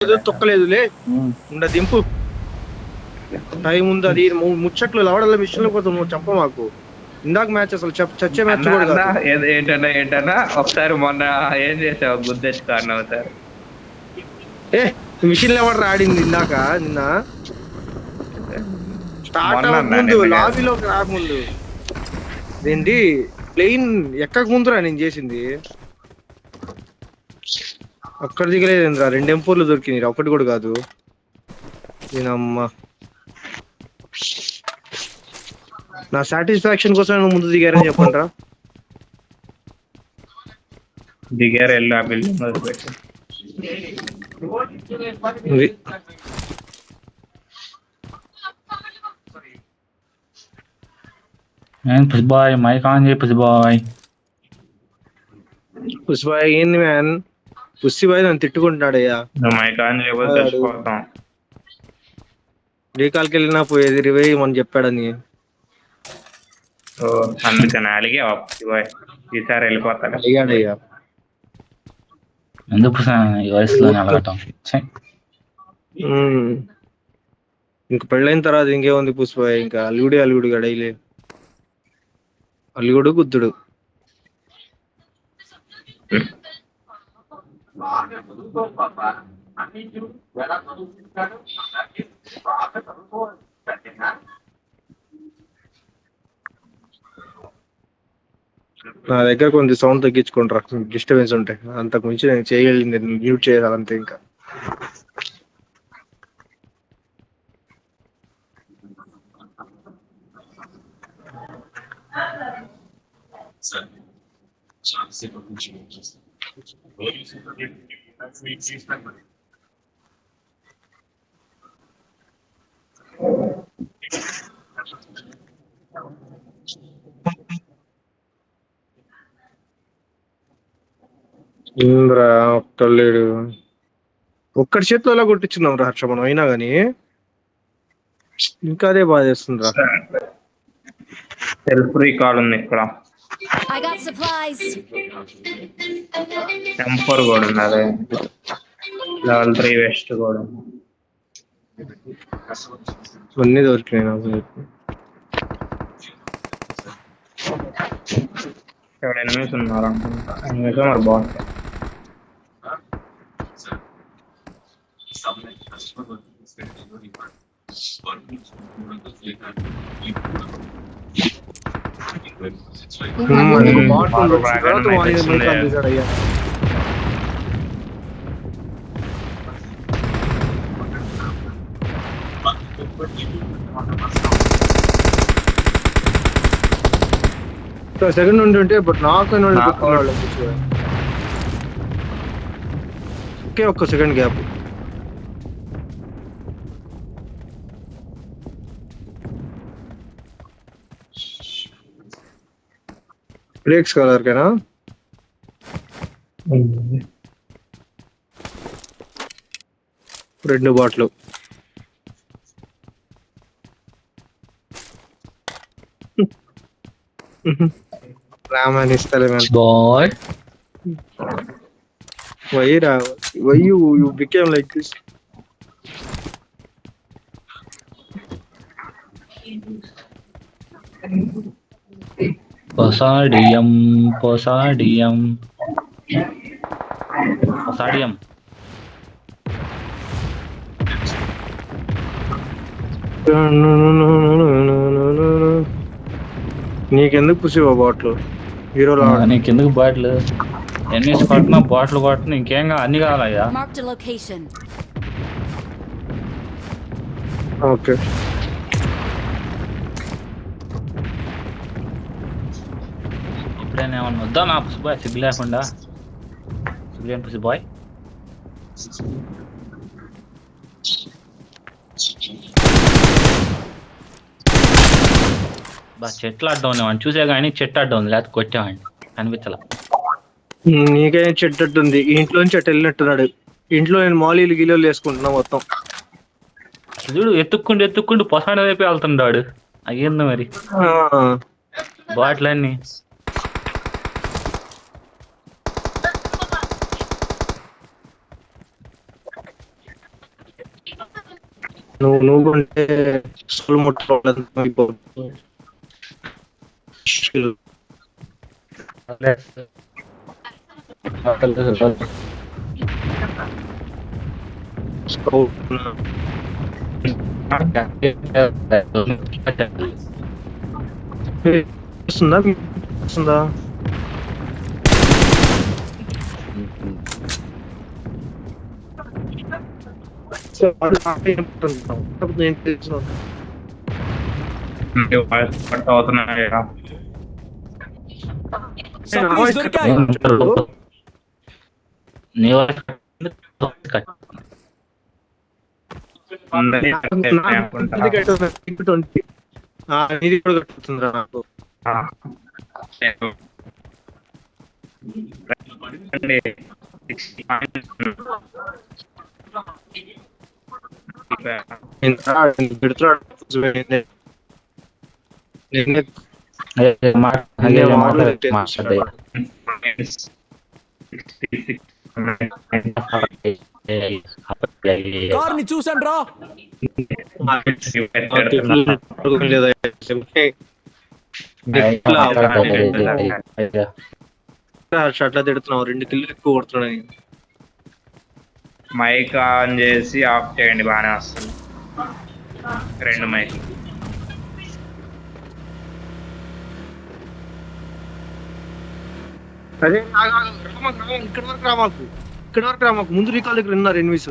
తొక్కలేదులే ఉండ దింపు టైం ఉంది. అది ముచ్చట్లు లవడల మిషన్ల కోసం నువ్వు చెప్ప మాకు. ఇందాక మ్యాచ్ అసలు చచ్చే మ్యాచ్ కూడా కాదు. ఏంటన్నా ఒకసారి మొన్న ఏం చేసావు గుర్తెచ్చుకున్నావు సార్. మిషన్ ఎవరు ఆడింది ఇందాక నిన్న స్టార్ట్ అవ్వక ముందు లాబీలోకి రాకముందు ఏంటి ప్లెయిన్ ఎక్కక ముందురా నేను చేసింది. అక్కడ దిగలేదేంద్రా, 2 M4లు దొరికినాయి, ఒకటి కూడా కాదు. నేనమ్మా నా సాటిస్ఫాక్షన్ కోసం నువ్వు ముందు దిగారని చెప్పండి రా. దిగారు వెళ్ళి ఆ బిల్డింగ్ పెట్టి పుష్బాయ్ మైక్ ఆన్ చేయి పుష్బాయ్. పుష్బాయ్ ఏంది మ్యాన్, పుష్బాయ్ నన్ను తిట్టుకుంటున్నాడయ్యా. మైక్ ఆన్ చేయబోతే చచ్చిపోతాం. రీకాల్కి వెళ్ళినా పోయేది రివై అని చెప్పాడని. అందుకని అలిగా ఈసారి వెళ్ళిపోతాడు. అడిగాడయ్యా ఎందుకు ఈ వయసులో అడగటం. ఇంక పెళ్ళైన తర్వాత ఇంకేముంది పుష్పాయ్, ఇంకా అల్లుడు గడైలే అల్లుడు గుద్దుడు. నా దగ్గర కొంచెం సౌండ్ తగ్గించుకుంటారా, డిస్టర్బెన్స్ ఉంటాయి. అంతకు మించి నేను చేయగలిగింది మ్యూట్ చేయాలంతే. ఇంకా ఇంద్రా ఒక్కలేడు, ఒక్కడి చేతిలో ఎలా కొట్టించున్నాం రా హర్ష మనం. అయినా గానీ ఇంకా అదే బాధ చేస్తుంది రా. సెల్ఫ్ రీకాల్ ఉంది ఇక్కడ. M4 కూడా ఉన్నది, లెవెల్ 3 వెస్ట్ కూడా అన్నీ దొరికినాయి నాకు. ఇక్కడ ఎనిమిస్ ఉన్నారు అనుకుంటా. ఎనిమిస్ మరి బాగుంటాయి. సెకండ్ ఉంటుంటే బట్ నాకు ఒకే ఒక్క సెకండ్ గ్యాప్. బ్రేక్స్ కలర్కేనా 2 బాట్లు. రామాని ఇస్తలే boy. why you became like this? పొసాడియం నీకెందుకు పుసివా బాట్లు హీరోలా? నీకెందుకు బాట్లు? ఎన్ని కొట్టినా బాట్లు కొట్టినా ఇంకేం అన్ని కావాలయ్యా. ఓకే ఇప్పుడైనా ఏమన్నా వద్దా నా పుసిబాయ్? సిగ్గు లేకుండా సిగ్గులేని పుసిబాయ్. బా చెట్లు అడ్డం వాడిని చూసే కానీ చెట్టు అడ్డం ఉంది, లేకపోతే కొట్టేవాడిని. కనిపించలా. నీకేం చెట్టు ఉంది, ఇంట్లో చెట్టు వెళ్ళినట్టున్నాడు. ఇంట్లో నేను మాలీలు గిలీలు వేసుకుంటున్నా మొత్తం. చూడు ఎత్తుక్కుంటూ పొసాడ వైపు వెళ్తున్నాడు. అయ్యింది మరి బాట్లన్నీ. నువ్వు అంటే సోల్ ముట్టుకోవడం వస్తుందా అవుతున్నాయి. నీ వాయిస్ కట్. ఇది కూడా కట్టుతుందిరా నాకు. పెడుతున్నాడు కార్ని చూసాను రా. అట్లా తిడుతున్నావు, 2 కిల్లు ఎక్కువ కొడుతున్నాయి. మైక్ ఆన్ చేసి ఆఫ్ చేయండి, బాగానే వస్తుంది. 2 మైక్. అదే ఇక్కడ వరకు రామాకు ముందు రీకాల్ దగ్గర ఉన్నారు ఎనిమిస్.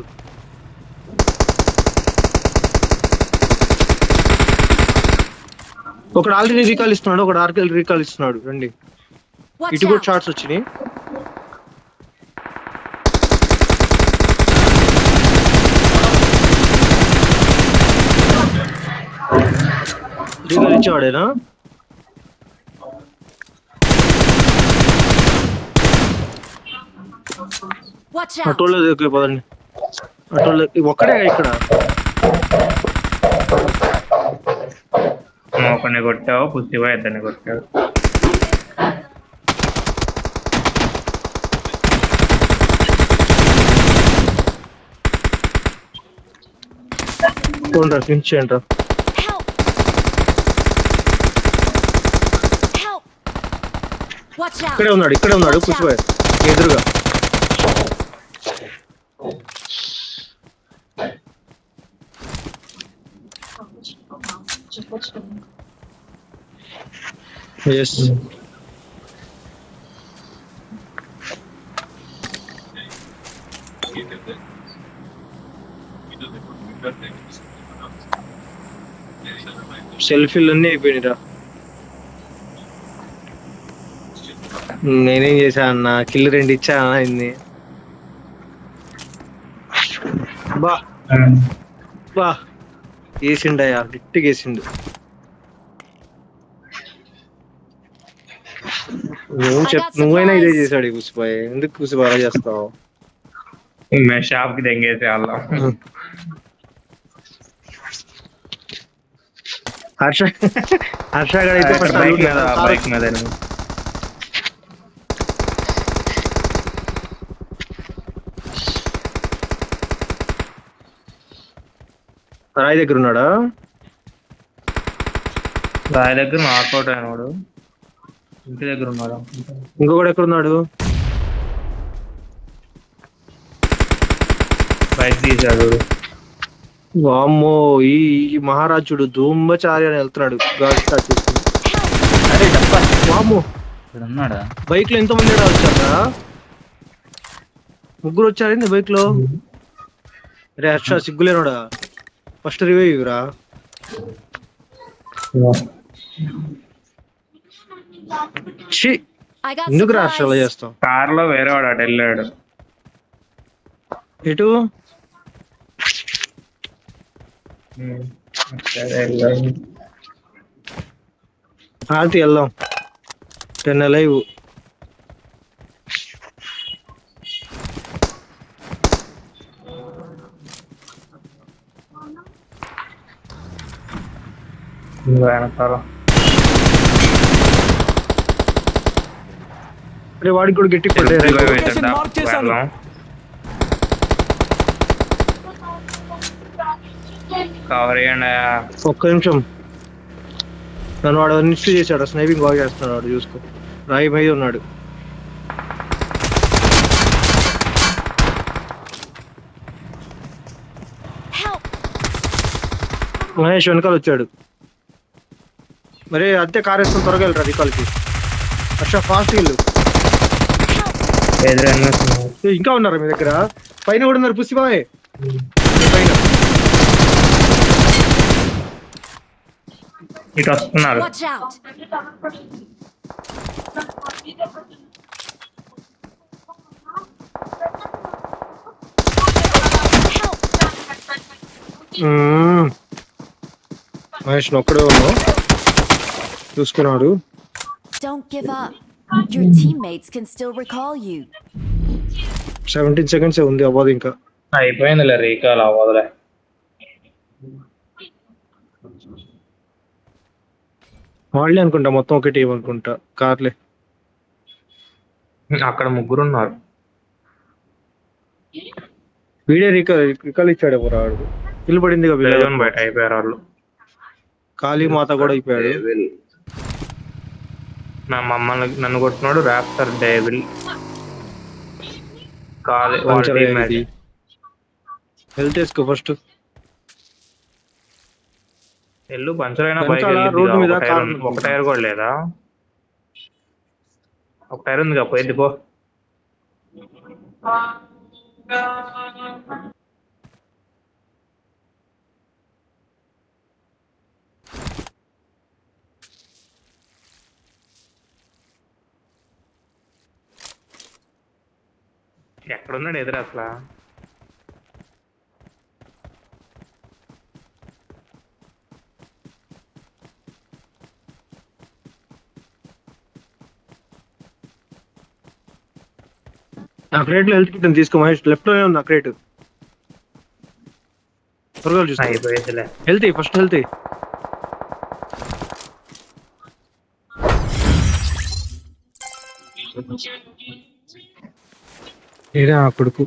ఒకడు ఆల్రెడీ రీకాల్ ఇస్తున్నాడు, ఒకడు ఆర్కెల్ రీకాల్ ఇస్తున్నాడు. రండి, ఇటు కూడా షార్ట్స్ వచ్చినాయి. రీకాల్ ఇచ్చేవాడేనా? అటోలో దగ్గర పదండి. అటోలో ఒక్కడే ఇక్కడ. ఒకరిని కొట్టావు, పుష్టిగా 2 కొట్టావు. ఫినిష్ చేయండి. ఇక్కడే ఉన్నాడు పుష్ప ఎదురుగా. Yes. సెల్ఫీలు అన్నీ అయిపోయినాయిరా. నేనేం చేశా అన్న, కిల్ 2 ఇచ్చా అన్న. ఇన్ని బా వేసిండయా, గట్టిగా వేసిండు. నువ్వైనా ఇదే చేశాడు కుసిబాయ్. ఎందుకు కుసిబా అలా చేస్తావు? మేము షాప్ కి దెంగేసే వాళ్ళం. హర్ష గారు అయితే బైక్ మీద రాయి దగ్గర ఉన్నాడా? రాయి దగ్గర నాకౌట్ అయినాడు. ఇంటి దగ్గర ఉన్నాడు. ఇంకొకడు ఎక్కడ ఉన్నాడు? బైక్ తీసాడు. వామ్మో, ఈ మహారాజుడు ధూంబచారి అని వెళ్తున్నాడు. వామ్మో, బైక్ లో ఎంతో మంది వచ్చారా? 3 వచ్చారండి బైక్ లో. అరే హర్ష సిగ్గులేనోడా, ఫస్ట్ రివైవ్ రా. ఎందుకు రా హర్ష అలా చేస్తావు? కార్ లో వేరే వాడు అటు వెళ్ళాడు. ఎటు? ఆర్తి వెళ్దాం. 10 లైవ్. అరే వాడికి కూడా గట్టి పడ్డాయి. కవర్ చేయండి. ఒక్క నిమిషం. నన్ను వాడు నిష్టి చేశాడు, స్నైపింగ్ బాగా చేస్తున్నాడు వాడు, చూసుకో. రాయి మీద ఉన్నాడు. మహేష్ వెనకాల వచ్చాడు. మరి అద్దె కార్ వేసుకొని త్వరగా వెళ్ళరా రికాల్కి. హర్ష ఫాస్ట్ వెళ్ళు. ఎదురన్నా ఇంకా ఉన్నారా మీ దగ్గర? పైన కూడా ఉన్నారు పుష్పాయ్ పైన. ఇటు వస్తున్నారు. Watch out! మహేష్ ఒక్కడే ఉన్నావు, చూసుకున్నాడు. Don't give up. Your teammates can still recall you. 17 seconds ఉంది, అవ్వదు ఇంకా. అయిపోయిందిలే, రీకాల్ అవ్వదులే. వాళ్ళే అనుకుంటా, మొత్తం ఒక టీం అనుకుంటా, కార్లే. అక్కడ ముగ్గురు ఉన్నారు. వీడే రికాల్ ఇచ్చాడు ఎవరు వాడు. ఇల్లు పడింది బయట అయిపోయారు వాళ్ళు. కాళీ మాత కూడా అయిపోయాడు. నా మమ్మల్ని నన్ను కొట్టినాడు ర్యాప్టర్ డేవిల్. హెల్త్ వేసుకో ఫస్ట్. ఎల్లు పంచర్ అయినా వెనకాల రోడ్డు మీద కారు ఒక టైర్ కూడా లేదా? ఒక టైర్ ఉంది కదా, పోయింది పో. ఎక్కడున్నాడు ఎదురు అసలు? ఆ క్రేట్ లో హెల్త్ కిట్ తీసుకో మహేష్, లెఫ్ట్ లోనే ఉంది ఆ క్రేట్. త్వరగా చూసుకో. అయిపోయిందిలే. Health first health. ఏడా కొడుకు.